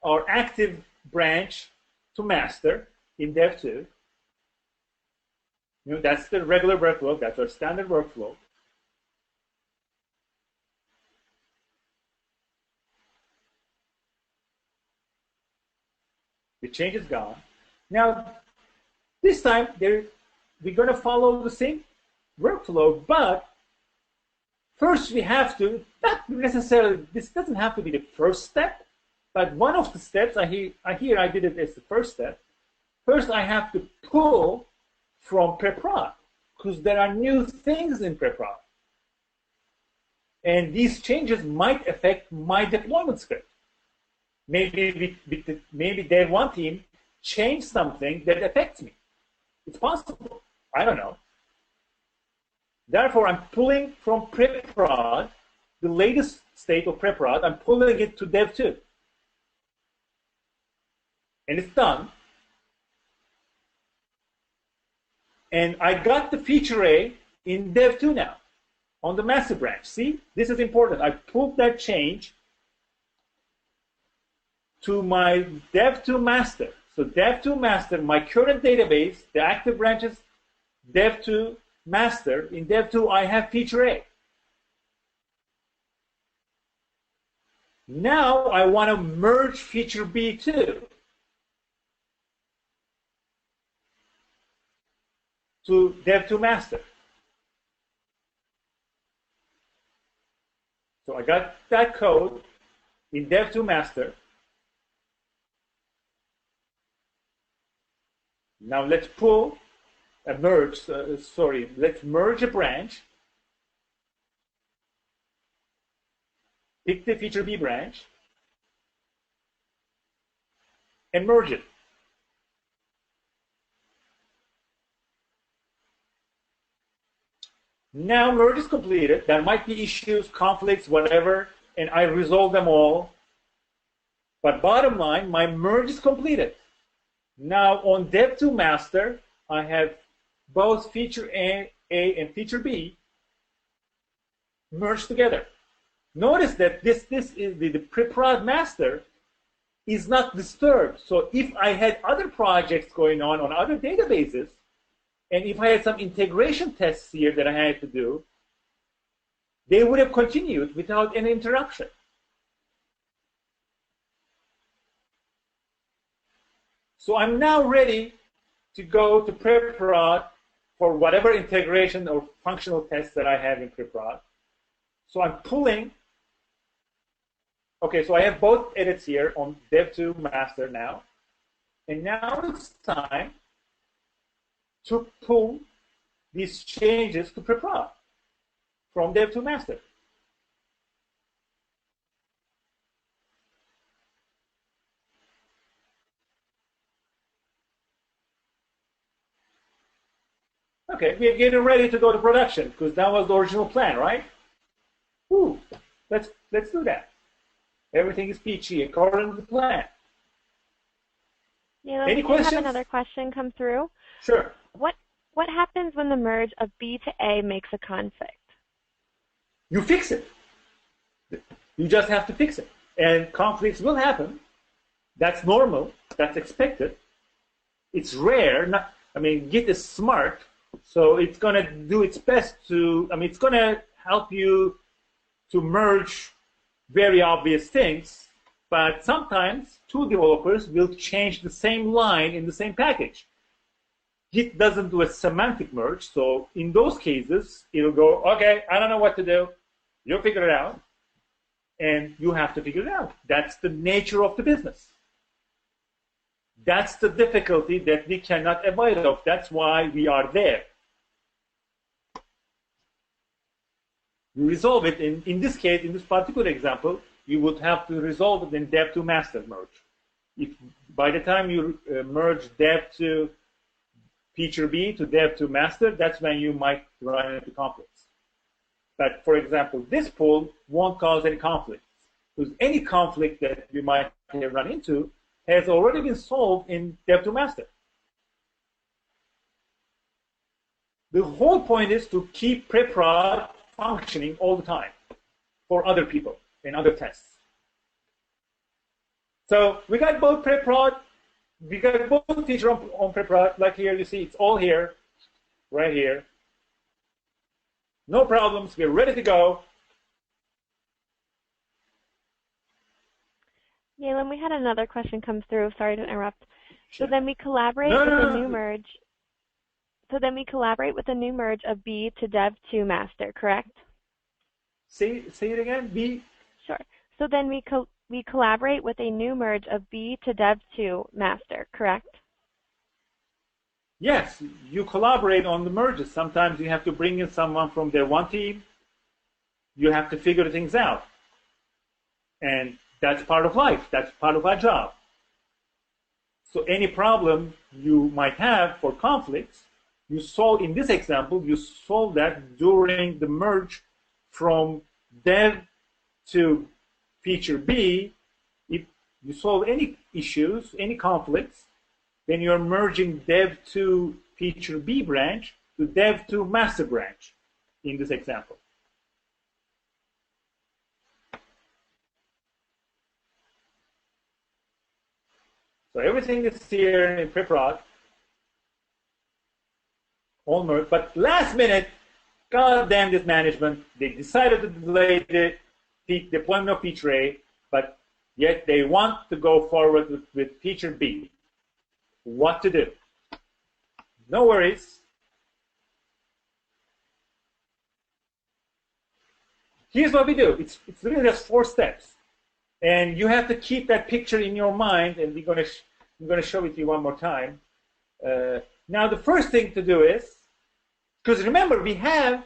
our active branch to master in Dev2. That's the regular workflow, that's our standard workflow. The change is gone. This time, we're going to follow the same workflow, but first we have to, not necessarily, this doesn't have to be the first step, but one of the steps, I did it as the first step. First, I have to pull from pre-prod, because there are new things in pre-prod. And these changes might affect my deployment script. Maybe Dev1 team changed something that affects me. It's possible. I don't know. Therefore, I'm pulling from pre-prod, the latest state of pre-prod, I'm pulling it to Dev2. And it's done. And I got the feature A in Dev2 now, on the master branch. See, this is important. I pulled that change to my Dev2 master. So Dev2 master, my current database, the active branches, Dev2 master. In Dev2, I have feature A. Now I want to merge feature B too to Dev2 master. So I got that code in Dev2 master. Now let's pull a merge, let's merge a branch. Pick the feature B branch and merge it. Now merge is completed. There might be issues, conflicts, whatever, and I resolve them all. But bottom line, my merge is completed. Now on Dev2 master, I have both feature A and feature B merged together. notice that this is the pre-prod master is not disturbed. So if I had other projects going on other databases, and if I had some integration tests here that I had to do, they would have continued without any interruption. So I'm now ready to go to pre-prod for whatever integration or functional tests that I have in pre-prod. So I'm pulling. Okay, so I have both edits here on dev2 master now. And now it's time to pull these changes to pre-prod from dev2 master. Okay, we're getting ready to go to production because that was the original plan, right? Woo, let's do that. Everything is peachy according to the plan. Yeah, Any questions? We have another question come through. Sure. What happens when the merge of B to A makes a conflict? You fix it. You just have to fix it. And conflicts will happen. That's normal. That's expected. It's rare. Git is smart, so it's going to do its best to, it's going to help you to merge very obvious things, but sometimes two developers will change the same line in the same package. Git doesn't do a semantic merge, so in those cases, it'll go, okay, I don't know what to do. You'll figure it out, and you have to figure it out. That's the nature of the business. That's the difficulty that we cannot avoid of. That's why we are there. You resolve it in this case, in this particular example, you would have to resolve it in dev to master merge. If by the time you merge dev to feature B to dev to master, that's when you might run into conflicts. But for example, this pull won't cause any conflicts, because any conflict that you might have run into has already been solved in dev to master. The whole point is to keep pre-prod functioning all the time for other people and other tests. So we got both pre-prod, we got both feature on pre-prod. Like here, you see it's all here, right here. No problems, we're ready to go. Yalin, we had another question come through. Sorry to interrupt. Sure. So then we collaborate with the new merge. So then we collaborate with the new merge of B to dev to master, correct? Say it again. B. Sure. So then we collaborate with a new merge of B to dev to master, correct? Yes, you collaborate on the merges. Sometimes you have to bring in someone from their one team. You have to figure things out. And that's part of life. That's part of our job. So any problem you might have for conflicts, you solve, in this example, you solve that during the merge from dev to feature B. If you solve any issues, any conflicts, then you're merging dev to feature B branch to dev to master branch in this example. So everything is here in pre-prod, all merged, but last minute, god damn this management, they decided to delay the deployment of feature A, but yet they want to go forward with feature B. What to do? No worries. Here's what we do. It's really just 4 steps. And you have to keep that picture in your mind, and I'm going to show it to you one more time. Now, the first thing to do is, because remember, we have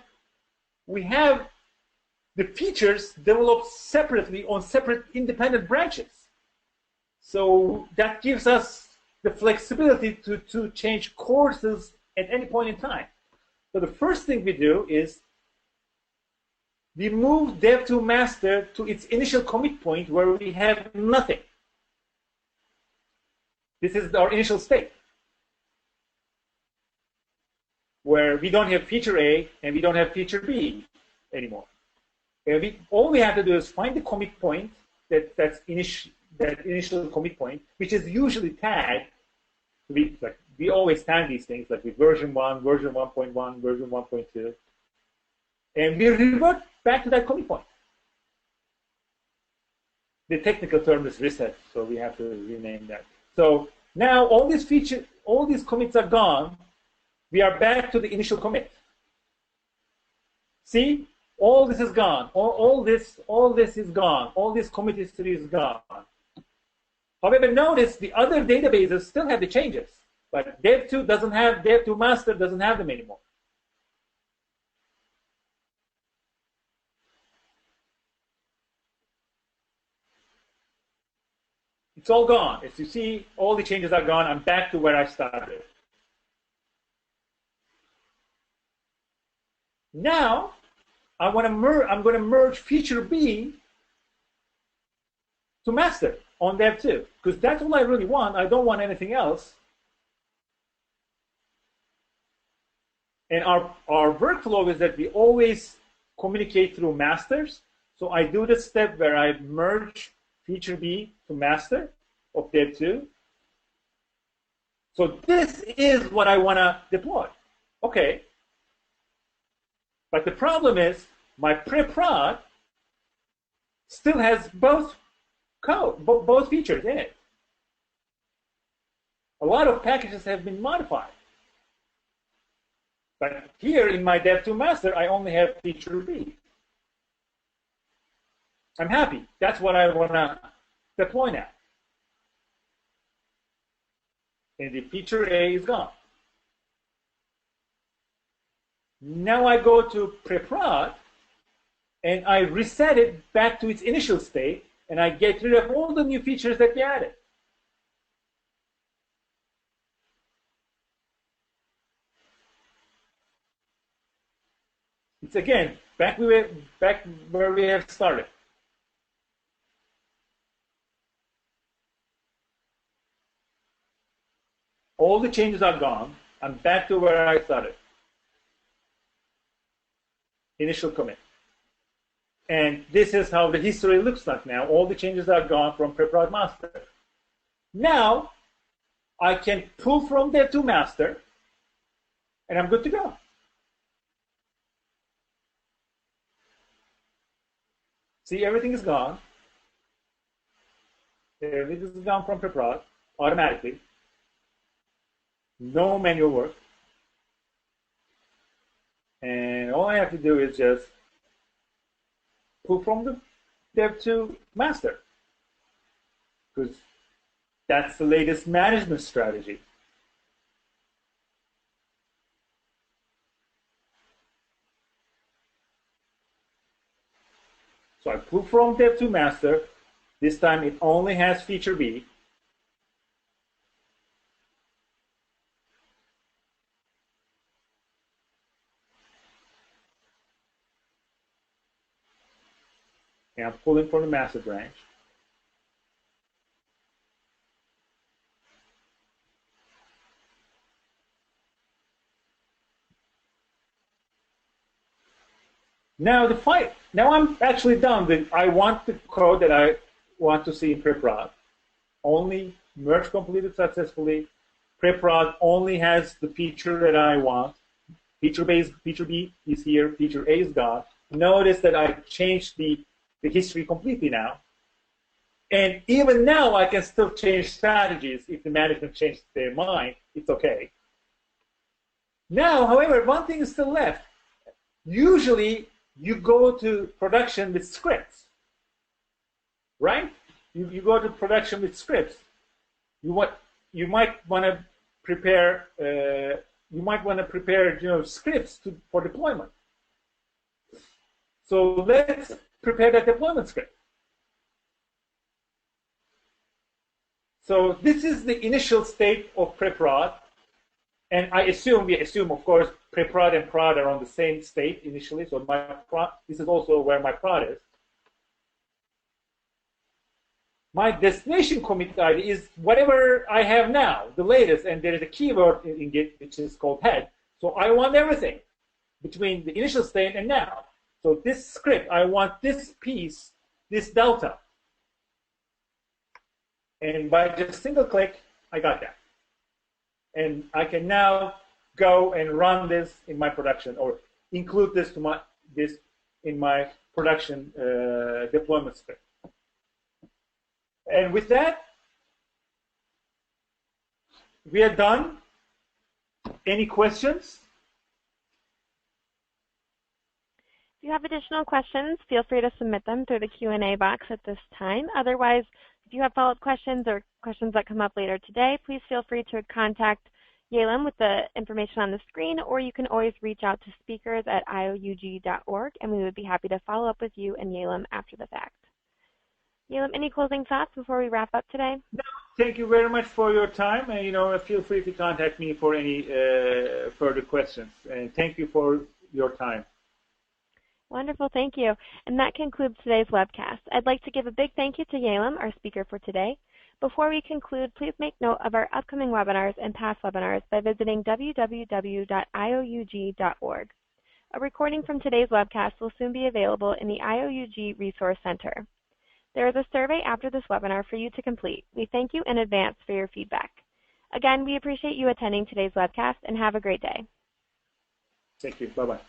the features developed separately on separate independent branches. So that gives us the flexibility to change courses at any point in time. So the first thing we do is we move dev to master to its initial commit point where we have nothing. This is our initial state, where we don't have feature A and we don't have feature B anymore. All we have to do is find the commit point that initial commit point, which is usually tagged. We always tag these things like with version 1, version 1.1, version 1.2, and we revert back to that commit point. The technical term is reset, so we have to rename that. So now all these commits are gone. We are back to the initial commit. See, all this is gone. All this is gone. All this commit history is gone. However, notice the other databases still have the changes, but Dev2 master doesn't have them anymore. It's all gone. As you see, all the changes are gone. I'm back to where I started. Now, I'm going to merge feature B to master on Dev2, because that's all I really want. I don't want anything else. And our workflow is that we always communicate through masters. So I do the step where I merge feature B to master of Dev2. So this is what I want to deploy. Okay. But the problem is my pre-prod still has both features in it. A lot of packages have been modified. But here in my Dev2 master, I only have feature B. I'm happy. That's what I want to deploy now. And the feature A is gone. Now I go to pre-prod, and I reset it back to its initial state, and I get rid of all the new features that we added. It's again back where we have started. All the changes are gone. I'm back to where I started. Initial commit. And this is how the history looks like now. All the changes are gone from pre-prod master. Now, I can pull from Dev2 master, and I'm good to go. See, everything is gone. Everything is gone from pre-prod automatically. No manual work. And all I have to do is just pull from the Dev2 master, because that's the latest management strategy. So I pull from Dev2 master. This time it only has feature B. And I'm pulling from the master branch. Now I'm actually done. I want the code that I want to see in pre-prod. Only merge completed successfully. Pre-prod only has the feature that I want. Feature B is here. Feature A is gone. Notice that I changed the history completely now. And even now, I can still change strategies if the management changed their mind. It's okay. Now, however, one thing is still left. Usually, you go to production with scripts, right? You go to production with scripts. You might want to prepare. Scripts for deployment. So let's prepare that deployment script. So this is the initial state of pre-prod, and we assume, of course, pre-prod and prod are on the same state initially. So this is also where my prod is. My destination commit ID is whatever I have now, the latest, and there is a keyword in Git which is called head. So I want everything between the initial state and now. So this script, I want this piece, this delta. And by just single click, I got that. And I can now go and run this in my production, or include this in my production deployment script. And with that, we are done. Any questions? If you have additional questions, feel free to submit them through the Q&A box at this time. Otherwise, if you have follow-up questions or questions that come up later today, please feel free to contact Yelam with the information on the screen, or you can always reach out to speakers at IOUG.org, and we would be happy to follow up with you and Yelam after the fact. Yelam, any closing thoughts before we wrap up today? No, thank you very much for your time, and feel free to contact me for any further questions. And thank you for your time. Wonderful, thank you. And that concludes today's webcast. I'd like to give a big thank you to Yelam, our speaker for today. Before we conclude, please make note of our upcoming webinars and past webinars by visiting www.ioug.org. A recording from today's webcast will soon be available in the IOUG Resource Center. There is a survey after this webinar for you to complete. We thank you in advance for your feedback. Again, we appreciate you attending today's webcast, and have a great day. Thank you. Bye-bye.